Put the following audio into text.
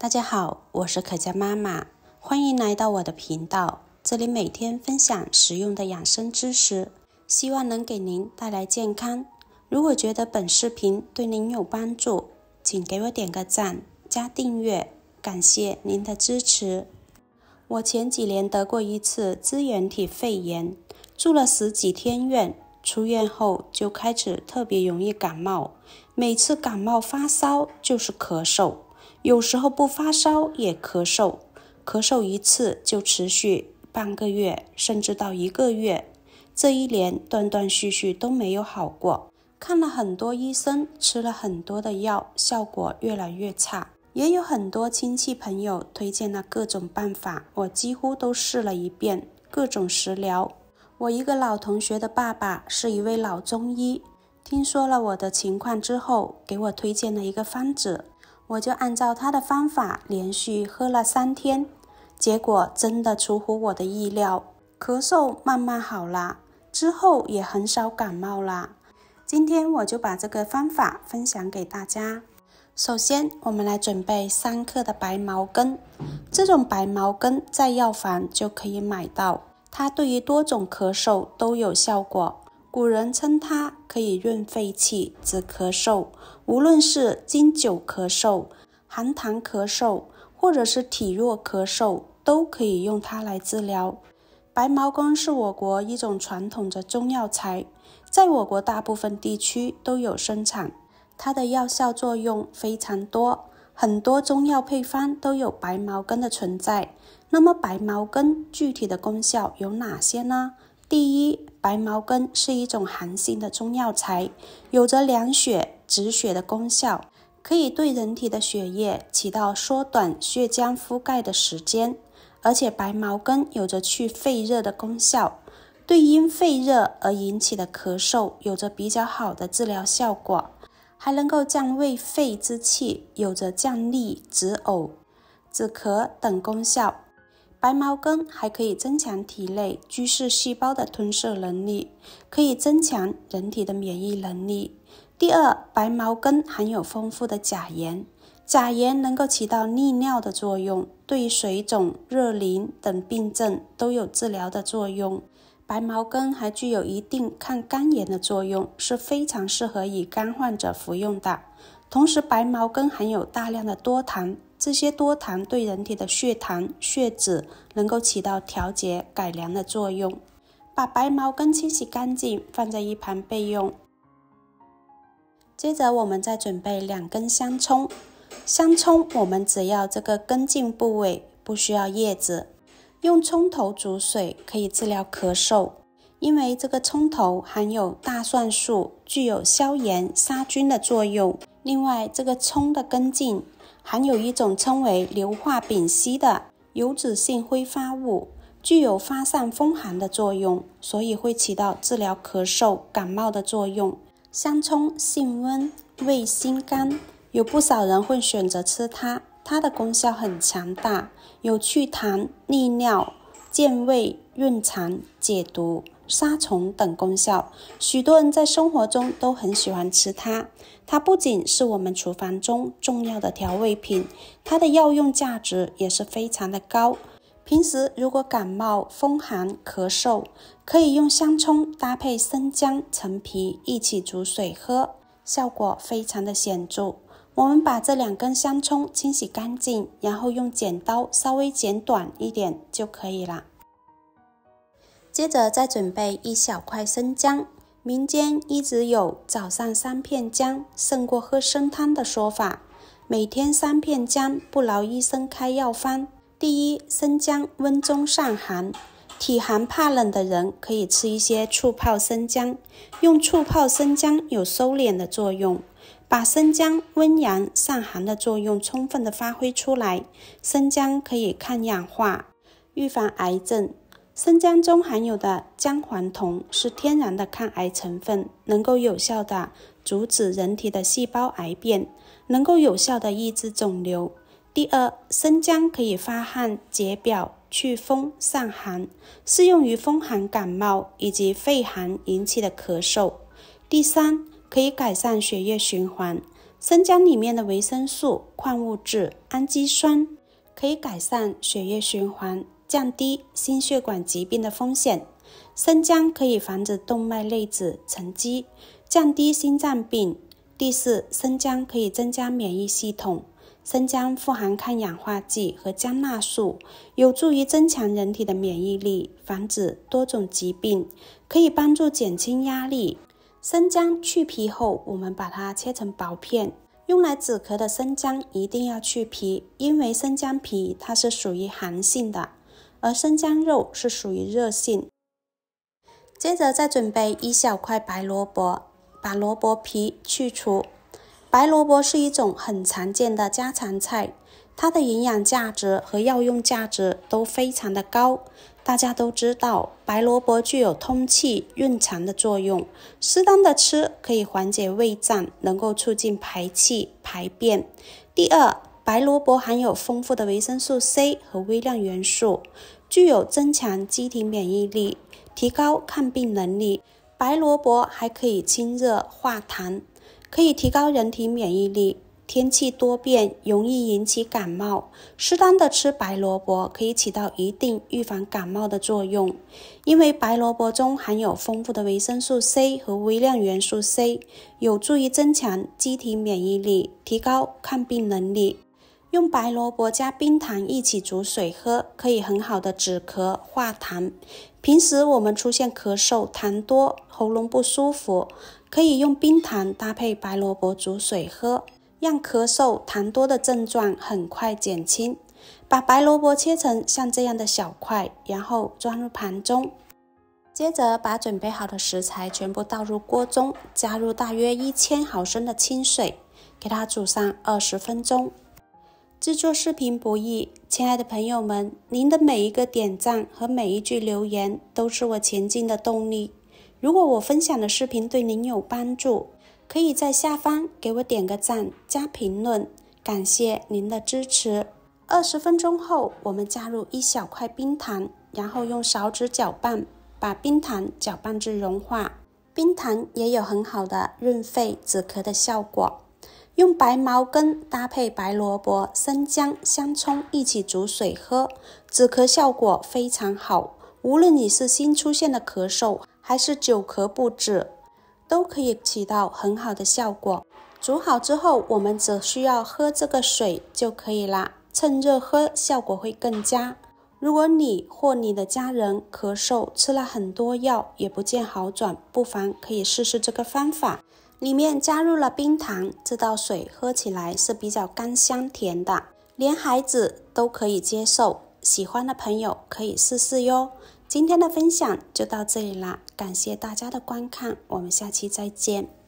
大家好，我是可嘉妈妈，欢迎来到我的频道。这里每天分享实用的养生知识，希望能给您带来健康。如果觉得本视频对您有帮助，请给我点个赞，加订阅，感谢您的支持。我前几年得过一次支原体肺炎，住了10几天院，出院后就开始特别容易感冒，每次感冒发烧就是咳嗽，有时候不发烧也咳嗽，咳嗽一次就持续半个月，甚至到1个月。这一年断断续续都没有好过，看了很多医生，吃了很多的药，效果越来越差。也有很多亲戚朋友推荐了各种办法，我几乎都试了一遍，各种食疗。我一个老同学的爸爸是一位老中医，听说了我的情况之后，给我推荐了一个方子，我就按照他的方法连续喝了3天，结果真的出乎我的意料，咳嗽慢慢好了，之后也很少感冒了。今天我就把这个方法分享给大家。首先我们来准备3克的白茅根，这种白茅根在药房就可以买到，它对于多种咳嗽都有效果。古人称它可以润肺气、止咳嗽，无论是经久咳嗽、寒痰咳嗽，或者是体弱咳嗽，都可以用它来治疗。白茅根是我国一种传统的中药材，在我国大部分地区都有生产，它的药效作用非常多，很多中药配方都有白茅根的存在。那么白茅根具体的功效有哪些呢？第一，白茅根是一种寒性的中药材，有着凉血、止血的功效，可以对人体的血液起到缩短血浆覆盖的时间，而且白茅根有着去肺热的功效，对因肺热而引起的咳嗽有着比较好的治疗效果，还能够降胃肺之气，有着降痢、止呕、止咳等功效。白茅根还可以增强体内巨噬细胞的吞摄能力，可以增强人体的免疫能力。第二，白茅根含有丰富的钾盐，钾盐能够起到利尿的作用，对水肿、热淋等病症都有治疗的作用。白茅根还具有一定抗肝炎的作用，是非常适合乙肝患者服用的。同时白茅根含有大量的多糖，这些多糖对人体的血糖、血脂能够起到调节、改良的作用。把白茅根清洗干净，放在一旁备用。接着我们再准备2根香葱，香葱我们只要这个根茎部位，不需要叶子。用葱头煮水可以治疗咳嗽，因为这个葱头含有大蒜素，具有消炎杀菌的作用。另外这个葱的根茎含有一种称为硫化丙烯的油脂性挥发物，具有发散风寒的作用，所以会起到治疗咳嗽、感冒的作用。香葱性温，味辛甘，有不少人会选择吃它，它的功效很强大，有祛痰、利尿、健胃、润肠、解毒、杀虫等功效。许多人在生活中都很喜欢吃它，它不仅是我们厨房中重要的调味品，它的药用价值也是非常的高。平时如果感冒、风寒、咳嗽，可以用香葱搭配生姜、陈皮一起煮水喝，效果非常的显著。我们把这2根香葱清洗干净，然后用剪刀稍微剪短一点就可以了。接着再准备1小块生姜，民间一直有早上3片姜胜过喝生汤的说法，每天3片姜，不劳医生开药方。第一，生姜温中散寒，体寒怕冷的人可以吃一些醋泡生姜，用醋泡生姜有收敛的作用，把生姜温阳散寒的作用充分的发挥出来。生姜可以抗氧化，预防癌症。生姜中含有的姜黄酮是天然的抗癌成分，能够有效的阻止人体的细胞癌变，能够有效的抑制肿瘤。第二，生姜可以发汗、解表、祛风、散寒，适用于风寒感冒以及肺寒引起的咳嗽。第三，可以改善血液循环，生姜里面的维生素、矿物质、氨基酸可以改善血液循环，降低心血管疾病的风险。生姜可以防止动脉内脂沉积，降低心脏病。第四，生姜可以增加免疫系统。生姜富含抗氧化剂和姜纳素，有助于增强人体的免疫力，防止多种疾病，可以帮助减轻压力。生姜去皮后，我们把它切成薄片。用来止咳的生姜一定要去皮，因为生姜皮它是属于寒性的，而生姜肉是属于热性。接着再准备1小块白萝卜，把萝卜皮去除。白萝卜是一种很常见的家常菜，它的营养价值和药用价值都非常的高。大家都知道，白萝卜具有通气、润肠的作用，适当的吃可以缓解胃胀，能够促进排气、排便。第二，白萝卜含有丰富的维生素 C 和微量元素，具有增强机体免疫力、提高抗病能力。白萝卜还可以清热化痰，可以提高人体免疫力。天气多变，容易引起感冒，适当的吃白萝卜可以起到一定预防感冒的作用。因为白萝卜中含有丰富的维生素 C 和微量元素 C， 有助于增强机体免疫力，提高抗病能力。用白萝卜加冰糖一起煮水喝，可以很好的止咳化痰。平时我们出现咳嗽、痰多、喉咙不舒服，可以用冰糖搭配白萝卜煮水喝，让咳嗽、痰多的症状很快减轻。把白萝卜切成像这样的小块，然后装入盘中。接着把准备好的食材全部倒入锅中，加入大约1000毫升的清水，给它煮上20分钟。制作视频不易，亲爱的朋友们，您的每一个点赞和每一句留言都是我前进的动力。如果我分享的视频对您有帮助，可以在下方给我点个赞加评论，感谢您的支持。20分钟后，我们加入1小块冰糖，然后用勺子搅拌，把冰糖搅拌至融化。冰糖也有很好的润肺止咳的效果。用白茅根搭配白萝卜、生姜、香葱一起煮水喝，止咳效果非常好。无论你是新出现的咳嗽，还是久咳不止，都可以起到很好的效果。煮好之后，我们只需要喝这个水就可以啦，趁热喝效果会更佳。如果你或你的家人咳嗽吃了很多药也不见好转，不妨可以试试这个方法。里面加入了冰糖，这道水喝起来是比较甘香甜的，连孩子都可以接受。喜欢的朋友可以试试哟。今天的分享就到这里啦，感谢大家的观看，我们下期再见。